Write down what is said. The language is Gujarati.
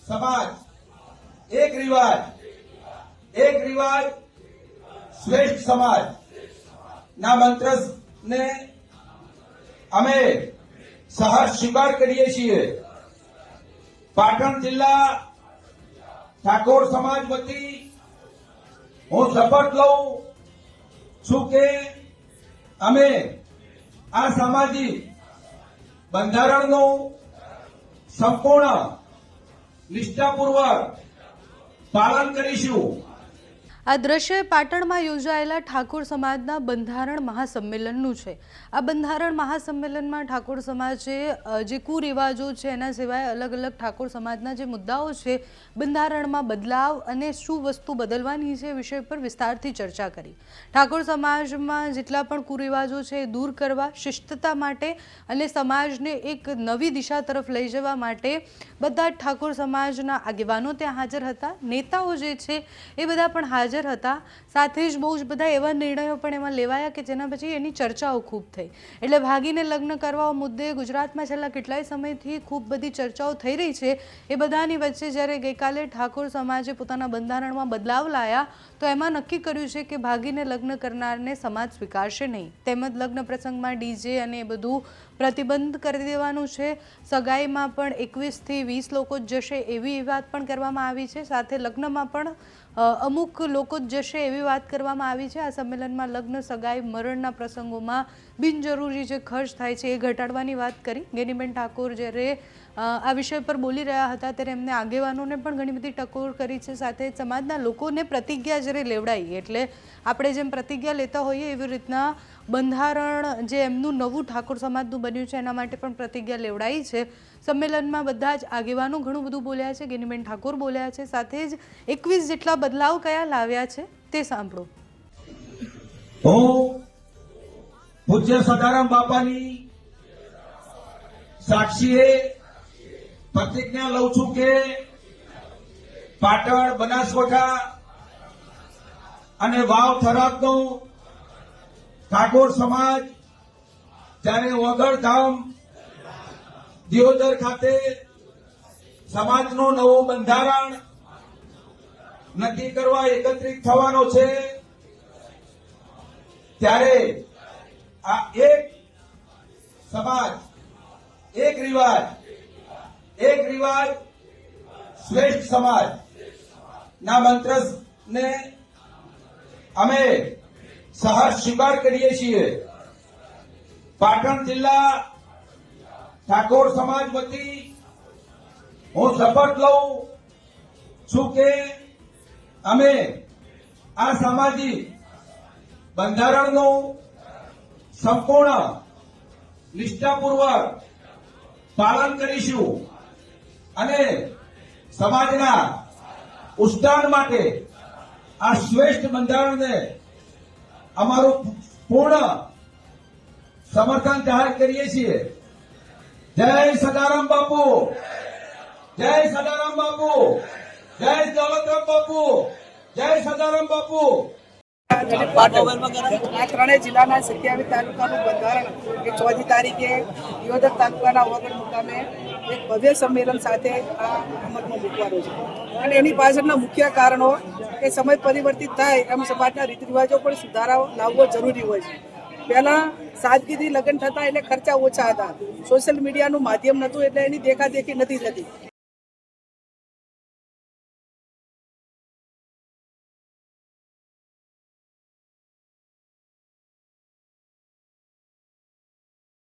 समाज एक रिवाज श्रेष्ठ समाज ना मंत्र ने अमे सहर्ष स्वीकार करीए छीए। पाटण जिला ठाकोर समाज वती हूँ शपथ लઉં છું કે અમે આ સામાજિક બંધારણનું સંપૂર્ણ નિષ્ઠાપૂર્વક પાલન કરીશું। આ દ્રશ્ય પાટણમાં યોજાયેલા ઠાકોર સમાજના બંધારણ મહાસંમેલનનું છે। આ બંધારણ મહાસંમેલનમાં ઠાકોર સમાજે જે કુરિવાજો છે એના સિવાય અલગ અલગ ઠાકોર સમાજના જે મુદ્દાઓ છે બંધારણમાં બદલાવ અને શું વસ્તુ બદલવાની છે વિષય પર વિસ્તારથી ચર્ચા કરી। ઠાકોર સમાજમાં જેટલા પણ કુરિવાજો છે એ દૂર કરવા, શિસ્તતા માટે અને સમાજને એક નવી દિશા તરફ લઈ જવા માટે બધા ઠાકોર સમાજના આગેવાનો ત્યાં હાજર હતા, નેતાઓ જે છે એ બધા પણ હાજર હતા। સાથે જ બહુ જ બધા એવા નિર્ણયો પણ એમાં લેવાયા કે જેના પછી એની ચર્ચાઓ ખૂબ થઈ। એટલે ભાગીને લગ્ન કરવા મુદ્દે ગુજરાતમાં છેલ્લા કેટલાય સમયથી ખૂબ બધી ચર્ચાઓ થઈ રહી છે। એ બધાની વચ્ચે જ્યારે ગઈકાલે ઠાકોર સમાજે પોતાના બંધારણમાં બદલાવ લાયા તો એમાં નક્કી કર્યું છે કે ભાગીને લગ્ન કરનારને સમાજ સ્વીકારશે નહીં, તેમજ લગ્ન પ્રસંગમાં ડીજે અને એ બધું પ્રતિબંધ કરી દેવાનું છે। સગાઈમાં પણ 21 થી 20 લોકો જ જશે એવી વાત પણ કરવામાં આવી છે। સાથે લગ્નમાં પણ અમુક લોકો જ જશે એવી વાત કરવામાં આવી છે। આ સંમેલનમાં લગ્ન, સગાઈ, મરણના પ્રસંગોમાં બિનજરૂરી જે ખર્ચ થાય છે એ ઘટાડવાની વાત કરી। ગેનીબેન ઠાકોર જ્યારે આ વિષય પર બોલી રહ્યા હતા ત્યારે એમને આગેવાનોને પણ ઘણી બધી ટકોર કરી છે। સાથે સમાજના લોકોને પ્રતિજ્ઞા જ્યારે લેવડાવી, એટલે આપણે જેમ પ્રતિજ્ઞા લેતા હોઈએ એવી રીતના બંધારણ જે એમનું નવું ઠાકોર સમાજનું બન્યું છે એના માટે પણ પ્રતિજ્ઞા લેવડાવી છે। સંમેલનમાં બધા જ આગેવાનો ઘણું બધું બોલ્યા છે, ગેનીબેન ઠાકોર બોલ્યા છે, સાથે જ 21 જેટલા બદલાવ કયા લાવ્યા છે તે સાંભળો। હું પૂજ્ય સદારામ બાપાની સાક્ષીએ प्रतिज्ञा लઉં છું કે પાટણ, બનાસકાંઠા અને વાવ થરાદનો ઠાકોર સમાજ જ્યારે વગરધામ દિયોદર ખાતે સમાજનું નવું બંધારણ નક્કી કરવા એકત્રિત થવાનો છે ત્યારે આ એક સમાજ એક रिवाज श्रेष्ठ समाज ना मंत्र ने अमे सहर्ष स्वीकार करीए छीए। पाटण जिला ठाकोर समाज वती हूँ शपथ लઉં છું કે અમે આ સામાજિક બંધારણનું સંપૂર્ણ નિષ્ઠાપૂર્વક પાલન કરીશું અને સમાજના ઉત્થાન માટે આ શ્રેષ્ઠ બંધારણને અમારું પૂર્ણ સમર્થન જાહેર કરીએ છીએ। જય સદારામ બાપુ, જય સદારામ બાપુ, જય દોલતરામ બાપુ, જય સદારામ બાપુ। આ ત્રણેય જિલ્લાના 27 તાલુકાનું બંધારણ એ 14 તારીખે દિયોદર તાલુકાના વગર મુકામે એક ભવ્ય સંમેલન સાથે આ અમલમાં મૂકવાનું છે। અને એની પાછળના મુખ્ય કારણો કે સમય પરિવર્તિત થાય એમ સમાજના રીત રિવાજો પણ સુધારાઓ લાવવો જરૂરી હોય છે। પહેલાં સાદગીથી લગ્ન થતા એટલે ખર્ચા ઓછા હતા, સોશિયલ મીડિયાનું માધ્યમ નહોતું એટલે એની દેખાદેખી નથી થતી।